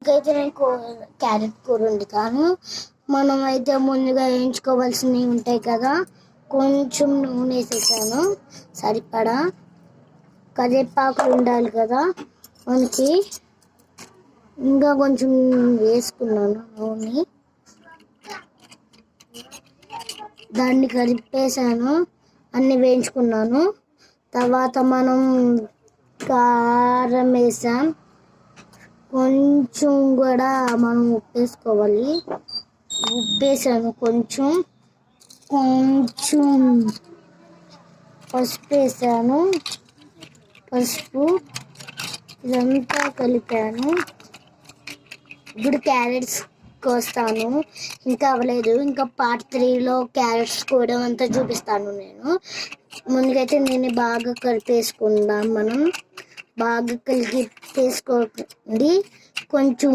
ముందుకైతే నేను క్యారెట్ కూర వండుతాను. మనం అయితే ముందుగా వేయించుకోవాల్సినవి ఉంటాయి కదా. కొంచెం నూనె వేసేసాను సరిపడా. కరివేపాకు ఉండాలి కదా మనకి. ఇంకా కొంచెం వేసుకున్నాను నూనె. దాన్ని కలిపేసాను, అన్ని వేయించుకున్నాను. తర్వాత మనం కారం వేసాం. కొంచెం కూడా మనం ఉప్పు వేసుకోవాలి. ఉప్పు వేసాను కొంచెం. పసుపు వేసాను. ఇదంతా కలిపాను. ఇప్పుడు క్యారెట్స్ కోస్తాను. ఇంకా అవ్వలేదు. ఇంకా పార్ట్ 3లో క్యారెట్స్ కోయడం అంతా చూపిస్తాను నేను. ముందుకైతే నేను బాగా కలిపేసుకుందాం. మనం బాగా కలిపేసుకోండి. కొంచెం